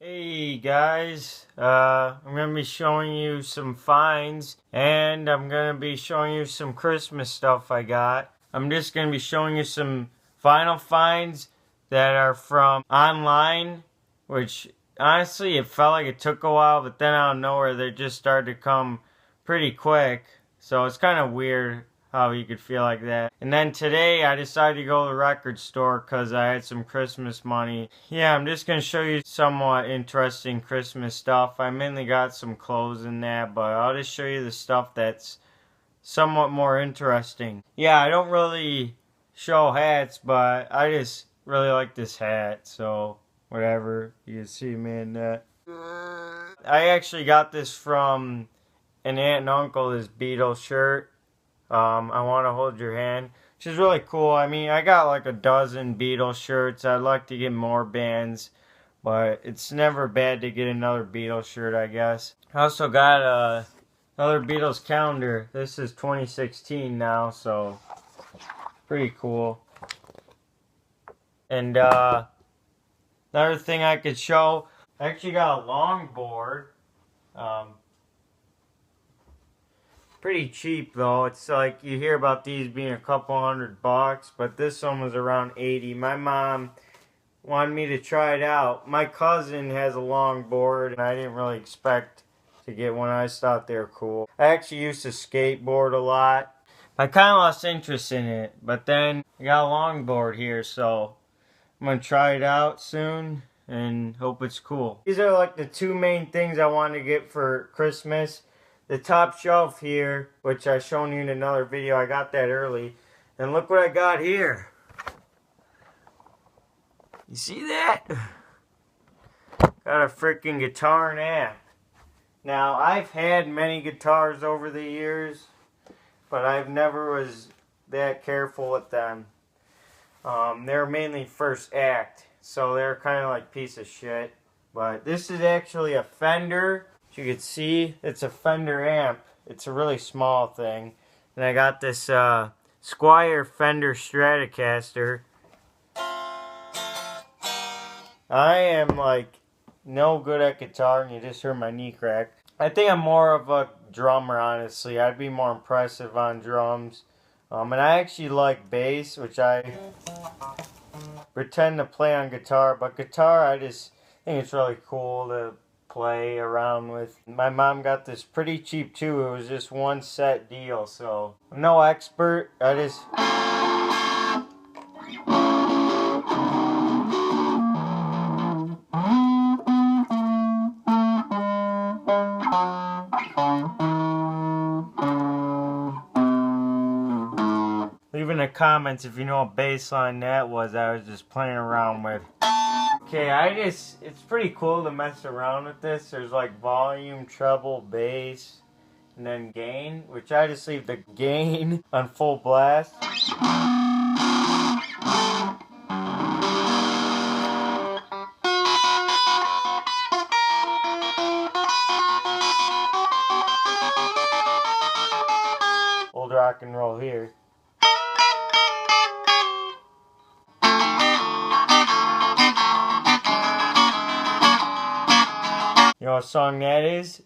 Hey guys, I'm going to be showing you some finds, and I'm going to be showing you some Christmas stuff I got. I'm just going to be showing you some vinyl finds that are from online, which honestly it felt like it took a while, but then out of nowhere they just started to come pretty quick. So it's kind of weird how you could feel like that. And then today I decided to go to the record store because I had some Christmas money. Yeah, I'm just going to show you somewhat interesting Christmas stuff. I mainly got some clothes in that, but I'll just show you the stuff that's somewhat more interesting. Yeah, I don't really show hats, but I just really like this hat, so whatever. You can see me in that. I actually got this from an aunt and uncle, this Beatles shirt. I Want to Hold Your Hand, which is really cool. I mean, I got like a dozen Beatles shirts. I'd like to get more bands, but it's never bad to get another Beatles shirt, I guess. I also got another Beatles calendar. This is 2016 now, so pretty cool. And another thing I could show, I actually got a longboard. Pretty cheap though. It's like you hear about these being a couple $100, but this one was around 80. My mom wanted me to try it out. My cousin has a longboard and I didn't really expect to get one. I just thought they were cool. I actually used to skateboard a lot. I kind of lost interest in it, but then I got a longboard here, so I'm going to try it out soon and hope it's cool. These are like the two main things I wanted to get for Christmas. The top shelf here, which I've shown you in another video, I got that early. And look what I got here. You see that? Got a freaking guitar and amp. Now, I've had many guitars over the years, but I've never was that careful with them. They're mainly first act, so they're kind of like piece of shit. But this is actually a Fender. As you can see, it's a Fender amp. It's a really small thing. And I got this Squier Fender Stratocaster. I am like no good at guitar, and you just heard my knee crack. I think I'm more of a drummer, honestly. I'd be more impressive on drums. And I actually like bass, which I pretend to play on guitar. But guitar, I just think it's really cool to play around with. My mom got this pretty cheap too. It was just one set deal, so I'm no expert. I just leave in the comments if you know what bass line that was. I was just playing around with. Okay, it's pretty cool to mess around with this. There's like volume, treble, bass, and then gain, which I just leave the gain on full blast. Old rock and roll here. You know what song that is?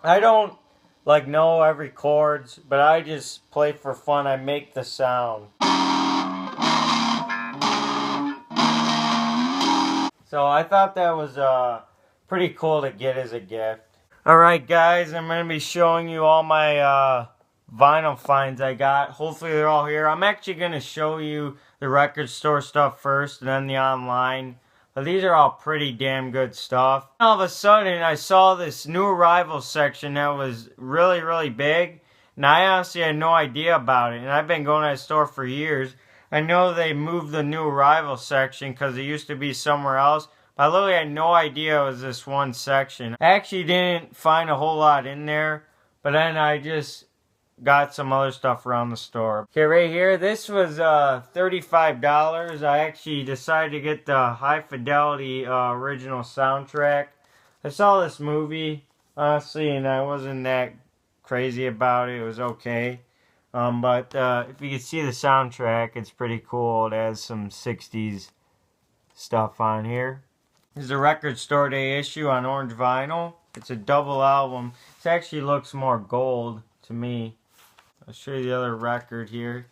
I don't like know every chords, but I just play for fun. I make the sound. So I thought that was pretty cool to get as a gift. Alright guys, I'm going to be showing you all my vinyl finds I got. Hopefully they're all here. I'm actually going to show you the record store stuff first and then the online. But these are all pretty damn good stuff. All of a sudden I saw this new arrivals section that was really, really big. And I honestly had no idea about it. And I've been going to that store for years. I know they moved the new arrivals section because it used to be somewhere else. But I literally had no idea it was this one section. I actually didn't find a whole lot in there. But then I just got some other stuff around the store. Okay, right here, this was $35. I actually decided to get the high fidelity original soundtrack. I saw this movie, honestly, and I wasn't that crazy about it. It was okay. But if you can see the soundtrack, it's pretty cool. It has some 60s stuff on here. This is a Record Store Day issue on orange vinyl. It's a double album. It actually looks more gold to me. I'll show you the other record here.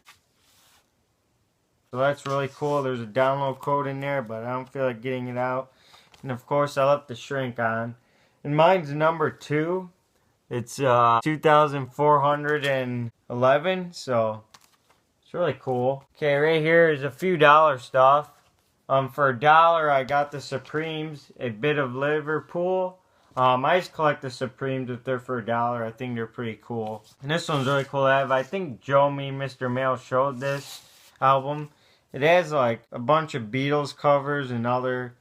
So that's really cool. There's a download code in there, but I don't feel like getting it out. And of course, I left the shrink on. And mine's number 2. It's 2,411, so it's really cool. Okay, right here is a few dollar stuff. For $1, I got the Supremes, a bit of Liverpool. I just collect the Supremes if they're for $1. I think they're pretty cool. And this one's really cool to have. I think Joe Me Mr. Mail showed this album. It has like a bunch of Beatles covers and other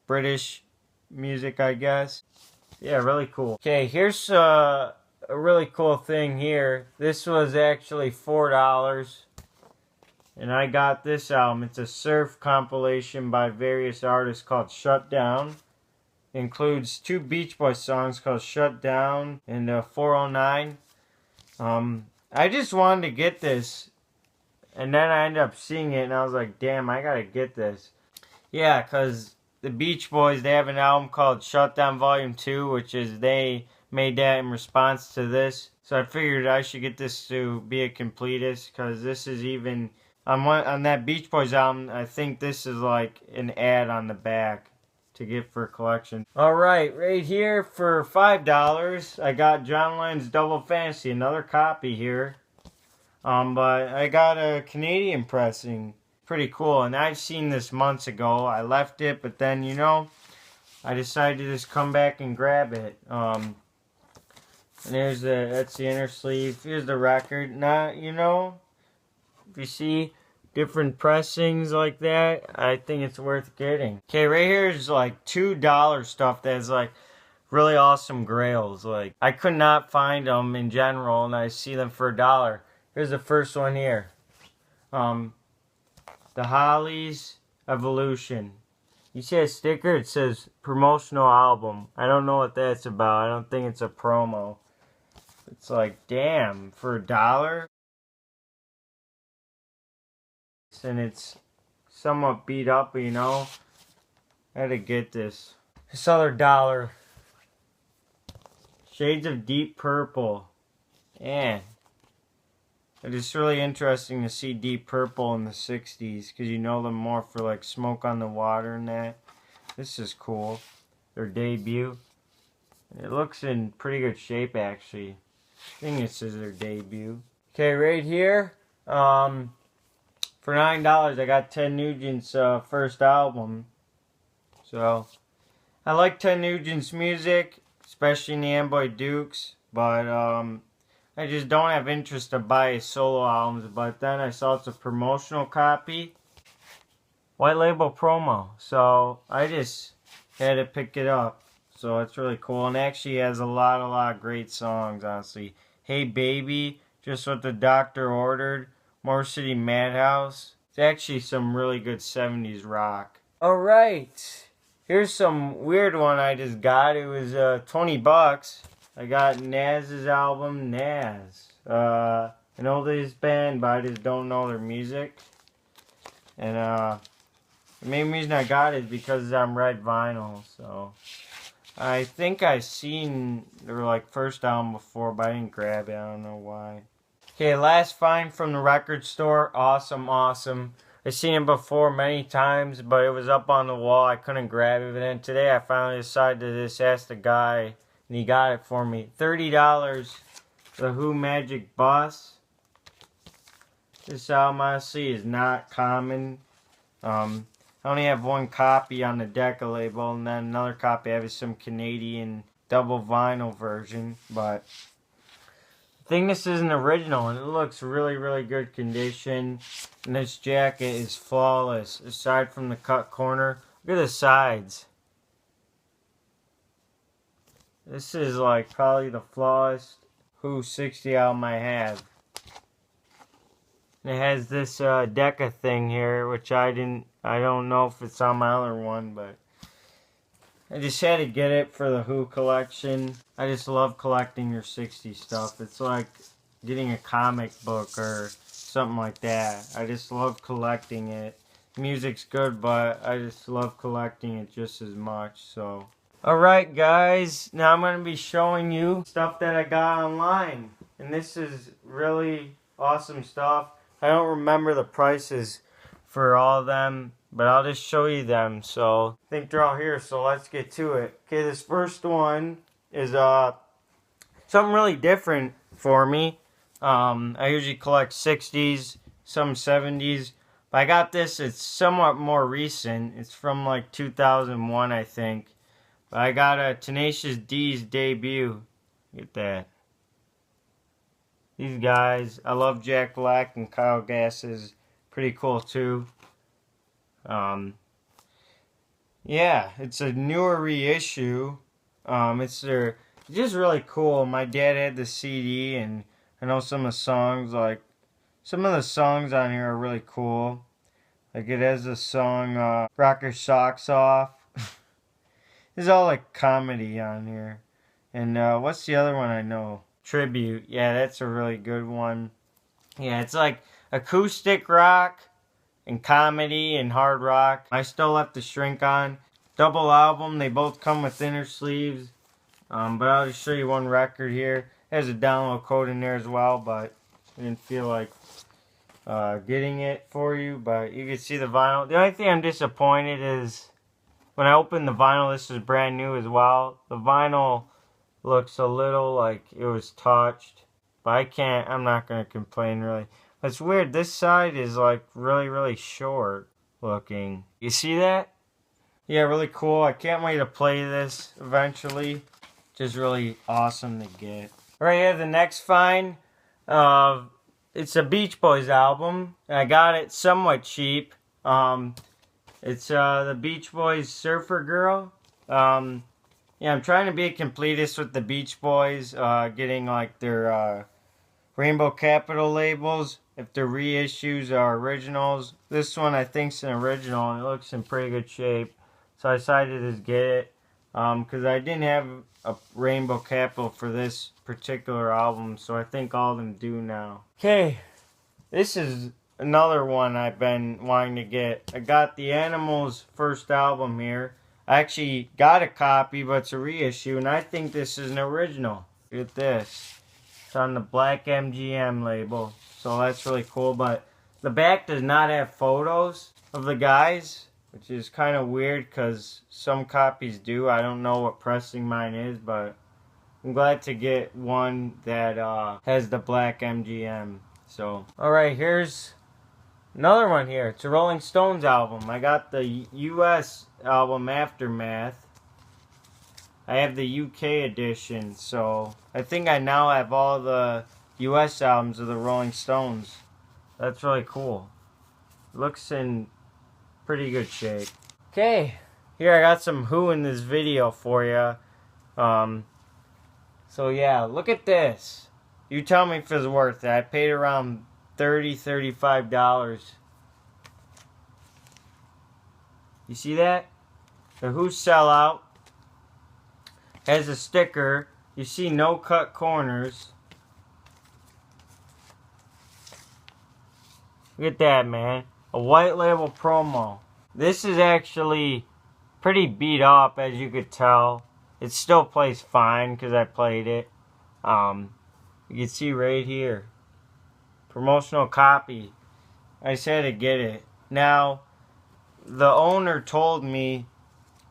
British music, I guess. Yeah, really cool. Okay, here's a really cool thing here. This was actually $4. And I got this album. It's a surf compilation by various artists called Shut Down. It includes 2 Beach Boys songs called Shut Down and 409. I just wanted to get this. And then I ended up seeing it and I was like, damn, I gotta get this. Yeah, because the Beach Boys, they have an album called Shut Down Volume 2, which is they made that in response to this. So I figured I should get this to be a completist, because this is even... On that Beach Boys album, I think this is like an ad on the back to get for a collection. Alright, right here for $5, I got John Lennon's Double Fantasy, another copy here. But I got a Canadian pressing. Pretty cool, and I've seen this months ago. I left it, but then, you know, I decided to just come back and grab it. And that's the inner sleeve. Here's the record. Now, you know, if you see different pressings like that, I think it's worth getting. Okay, right here is like $2 stuff that's like really awesome grails. Like, I could not find them in general, and I see them for $1. Here's the first one here. The Hollies Evolution. You see a sticker? It says promotional album. I don't know what that's about. I don't think it's a promo. It's like, damn, for $1? And it's somewhat beat up, you know. I had to get this. This other $1. Shades of Deep Purple. Man. It is really interesting to see Deep Purple in the 60s, because you know them more for like Smoke on the Water and that. This is cool. Their debut. It looks in pretty good shape, actually. I think this is their debut. Okay, right here. For $9, I got Ted Nugent's first album. So, I like Ted Nugent's music, especially in the Amboy Dukes, but I just don't have interest to buy his solo albums. But then I saw it's a promotional copy, white label promo, so I just had to pick it up. So it's really cool, and actually has a lot of great songs, honestly. Hey Baby, Just What the Doctor Ordered, More City Madhouse. It's actually some really good 70s rock. Alright, here's some weird one I just got. It was $20. I got Naz's album, Naz. I know this band, but I just don't know their music. And the main reason I got it is because it's on red vinyl, so... I think I've seen their like first album before, but I didn't grab it. I don't know why. Okay, last find from the record store. Awesome, awesome. I've seen it before many times, but it was up on the wall. I couldn't grab it. And then today I finally decided to just ask the guy, and he got it for me. $30. The Who Magic Bus. This album, honestly, is not common. I only have one copy on the Decca label, and then another copy I have is some Canadian double vinyl version, but I think this is an original, and it looks really, really good condition, and this jacket is flawless, aside from the cut corner. Look at the sides. This is like probably the flawless Who 60 album I have. And it has this Decca thing here, which I don't know if it's on my other one, but I just had to get it for the Who collection. I just love collecting your 60s stuff. It's like getting a comic book or something like that. I just love collecting it. Music's good, but I just love collecting it just as much, so. Alright guys, now I'm going to be showing you stuff that I got online. And this is really awesome stuff. I don't remember the prices for all of them, but I'll just show you them. So, I think they're all here, so let's get to it. Okay, this first one is something really different for me. I usually collect 60s, some 70s. But I got this, it's somewhat more recent. It's from like 2001, I think. But I got a Tenacious D's debut. Look at that. These guys, I love Jack Black and Kyle Gass is pretty cool too. Yeah, it's a newer reissue. It's just really cool. My dad had the CD, and I know some of the songs, like some of the songs on here are really cool. Like it has the song "Rock Your Socks Off." There's all like comedy on here. And what's the other one I know? Tribute. Yeah, that's a really good one. Yeah, it's like acoustic rock and comedy and hard rock. I still left the shrink on. Double album. They both come with inner sleeves. But I'll just show you one record here. There's a download code in there as well, but I didn't feel like getting it for you. But you can see the vinyl. The only thing I'm disappointed is when I opened the vinyl, this is brand new as well. The vinyl looks a little like it was touched. But I'm not going to complain really. But it's weird, this side is like really, really short looking. You see that? Yeah, really cool. I can't wait to play this eventually. Just really awesome to get. Right here, the next find. It's a Beach Boys album. I got it somewhat cheap. It's the Beach Boys Surfer Girl. Yeah, I'm trying to be a completist with the Beach Boys, getting like their Rainbow Capital labels, if they're reissues or originals. This one I think's an original, and it looks in pretty good shape. So I decided to just get it, because I didn't have a Rainbow Capital for this particular album, so I think all of them do now. Okay, this is another one I've been wanting to get. I got the Animals first album here. I actually got a copy, but it's a reissue, and I think this is an original. Look at this. It's on the black MGM label, so that's really cool, but the back does not have photos of the guys, which is kind of weird because some copies do. I don't know what pressing mine is, but I'm glad to get one that has the black MGM. So, alright, here's another one here. It's a Rolling Stones album. I got the US album Aftermath. I have the UK edition, so I think I now have all the US albums of the Rolling Stones. That's really cool. Looks in pretty good shape. Okay, here I got some Who in this video for you. So yeah, look at this. You tell me if it's worth it. I paid around $30, $35. You see that? The Who sellout has a sticker. You see no cut corners. Look at that, man. A white label promo. This is actually pretty beat up, as you could tell. It still plays fine because I played it. You can see right here. Promotional copy. I said to get it. Now, the owner told me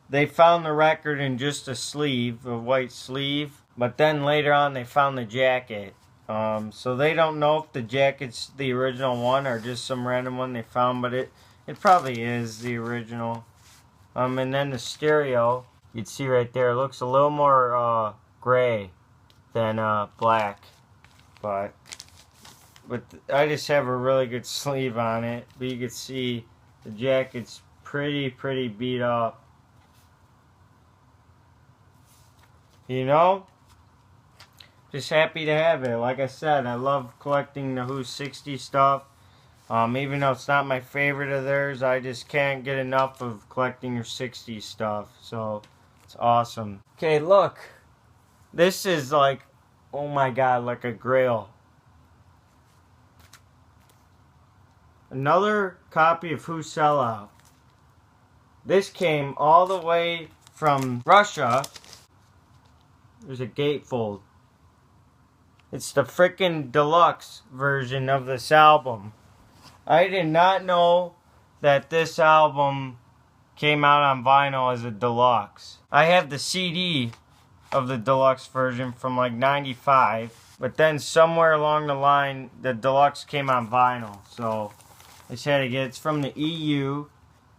they found the record in just a sleeve, a white sleeve, but then later on they found the jacket. So they don't know if the jacket's the original one or just some random one they found, but it probably is the original. And then the stereo, you'd see right there, it looks a little more gray than black. But I just have a really good sleeve on it. But you can see the jacket's pretty beat up. You know? Just happy to have it. Like I said, I love collecting the Who 60 stuff. Even though it's not my favorite of theirs, I just can't get enough of collecting their 60s stuff. So, it's awesome. Okay, look. This is like, oh my god, like a grail. another copy of Who Sell Out. This came all the way from Russia. There's a gatefold. It's the frickin' deluxe version of this album. I did not know that this album came out on vinyl as a deluxe. I have the CD of the deluxe version from like 95, but then somewhere along the line the deluxe came on vinyl, so I just had to get it. It's from the EU.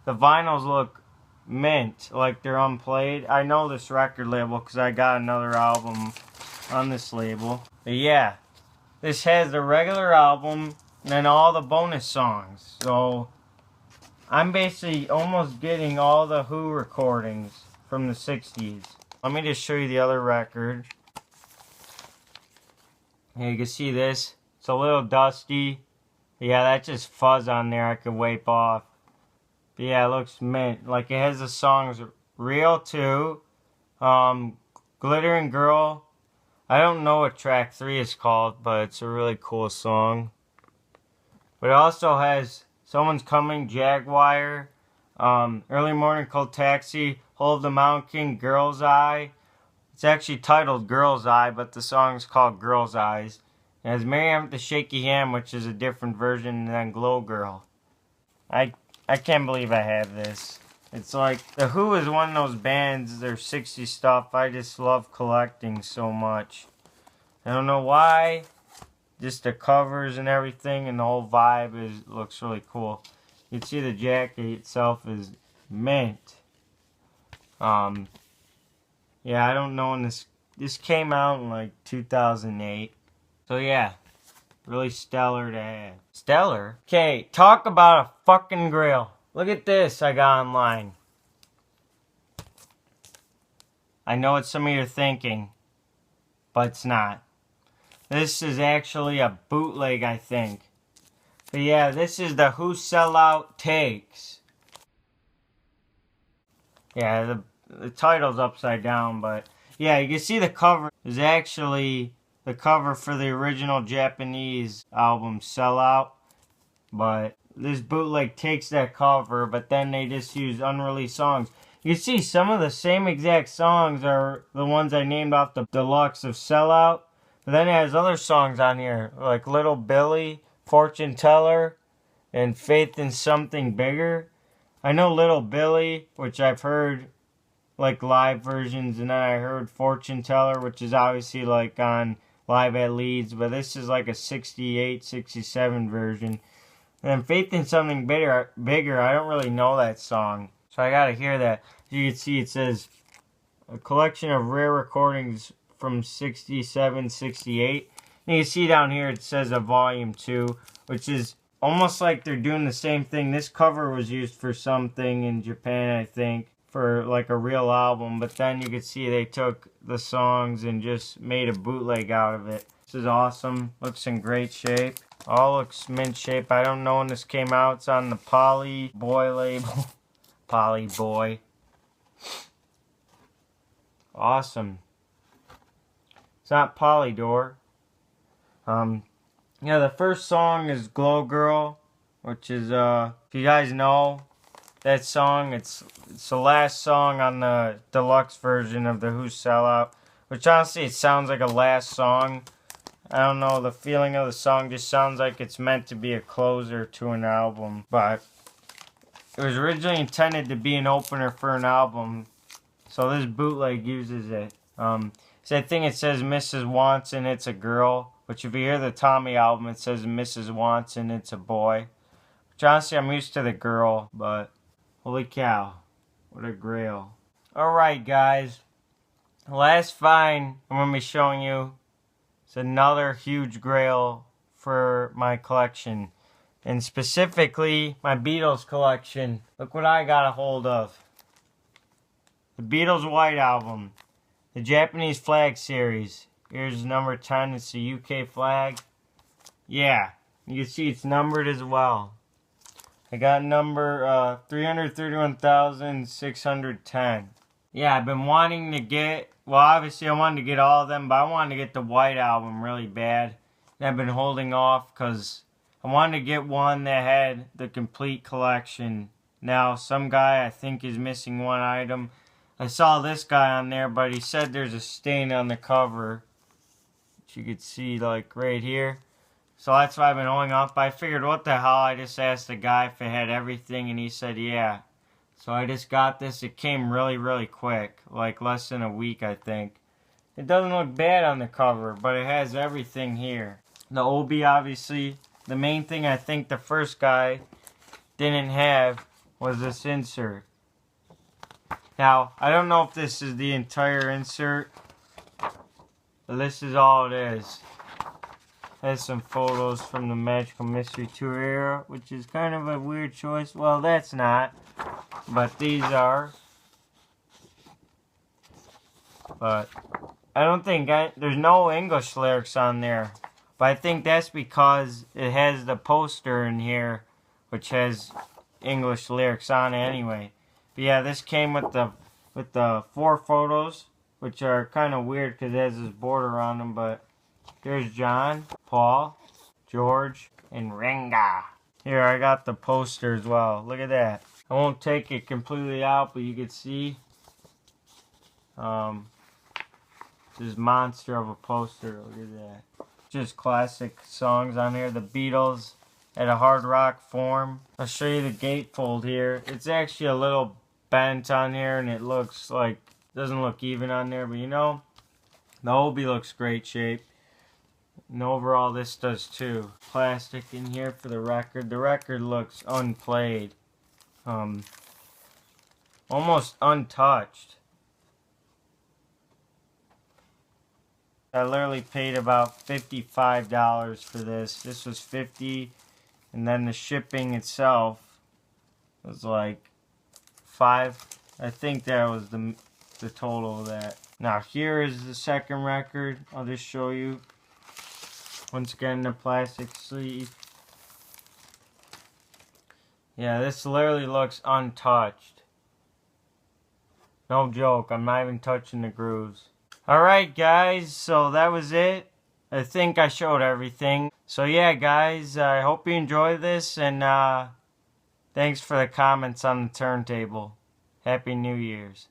The vinyls look mint, like they're unplayed. I know this record label because I got another album on this label. But yeah, this has the regular album and then all the bonus songs. So I'm basically almost getting all the Who recordings from the 60s. Let me just show you the other record. Here you can see this. It's a little dusty. Yeah, that's just fuzz on there I could wipe off. But yeah, it looks mint. Like it has the songs Real 2, Glittering Girl. I don't know what track 3 is called, but it's a really cool song. But it also has Someone's Coming, Jaguar, Early Morning Cold Taxi, Hold the Mountain King, Girl's Eye. It's actually titled Girl's Eye, but the song's called Girl's Eyes. It has Miriam with the Shaky Hand, which is a different version than Glow Girl. I can't believe I have this. It's like, The Who is one of those bands, their 60s stuff, I just love collecting so much. I don't know why, just the covers and everything and the whole vibe looks really cool. You can see the jacket itself is mint. Yeah, I don't know when this came out in like 2008. So yeah, really stellar to have. Stellar? Okay, talk about a fucking grail. Look at this I got online. I know what some of you are thinking, but it's not. This is actually a bootleg, I think. But yeah, this is the Who Sell Out Takes. Yeah, the title's upside down, but yeah, you can see the cover is actually the cover for the original Japanese album Sell Out. But this bootleg takes that cover, but then they just use unreleased songs. You see, some of the same exact songs are the ones I named off the deluxe of Sell Out. But then it has other songs on here, like Little Billy, Fortune Teller, and Faith in Something Bigger. I know Little Billy, which I've heard like live versions, and then I heard Fortune Teller, which is obviously like on Live at Leeds, but this is like a 68, 67 version. And then Faith in Something Bigger, I don't really know that song, so I gotta hear that. You can see it says a collection of rare recordings from 67, 68. And you can see down here it says a volume 2, which is almost like they're doing the same thing. This cover was used for something in Japan, I think, for like a real album, but then you could see they took the songs and just made a bootleg out of it. This is awesome. Looks in great shape. All looks mint shape. I don't know when this came out. It's on the Poly Boy label. Poly Boy. Awesome. It's not Polydor. Yeah, the first song is Glow Girl, which is, if you guys know that song, it's the last song on the deluxe version of the Who Sell Out, which honestly, it sounds like a last song. I don't know, the feeling of the song just sounds like it's meant to be a closer to an album, but it was originally intended to be an opener for an album, so this bootleg uses it. So I think it says Mrs. Watson, it's a girl, which if you hear the Tommy album, it says Mrs. Watson, it's a boy. Which honestly, I'm used to the girl, but holy cow, what a grail. Alright guys, last find I'm going to be showing you is another huge grail for my collection. And specifically, my Beatles collection. Look what I got a hold of. The Beatles White Album. The Japanese flag series. Here's number 10. It's the UK flag. Yeah, you can see it's numbered as well. I got number 331,610. Yeah, I've been wanting to get, well obviously I wanted to get all of them, but I wanted to get the White Album really bad. And I've been holding off because I I wanted to get one that had the complete collection. Now, some guy I think is missing one item. I saw this guy on there, but he said there's a stain on the cover, which you could see like right here. So that's why I've been holding off. But I figured, what the hell? I just asked the guy if it had everything, and he said yeah. So I just got this. It came really, really quick, like less than a week, I think. It doesn't look bad on the cover, but it has everything here. The OB, obviously. The main thing I think the first guy didn't have was this insert. Now, I don't know if this is the entire insert, but this is all it is. Has some photos from the Magical Mystery Tour era, which is kind of a weird choice. Well, that's not, but these are. But I don't think there's no English lyrics on there. But I think that's because it has the poster in here, which has English lyrics on it anyway. But yeah, this came with the 4 photos, which are kind of weird because it has this border on them. But there's John, Paul, George, and Ringo. Here, I got the poster as well. Look at that. I won't take it completely out, but you can see this monster of a poster. Look at that. Just classic songs on here. The Beatles at a hard rock form. I'll show you the gatefold here. It's actually a little bent on here, and it looks like, doesn't look even on there, but you know, the OB looks great shape. And overall, this does too. Plastic in here for the record. The record looks unplayed. Almost untouched. I literally paid about $55 for this. This was $50, and then the shipping itself was like $5. I think that was the total of that. Now here is the second record. I'll just show you. Once again, the plastic sleeve. Yeah, this literally looks untouched. No joke, I'm not even touching the grooves. Alright guys, so that was it. I think I showed everything. So yeah guys, I hope you enjoyed this, and thanks for the comments on the turntable. Happy New Year's.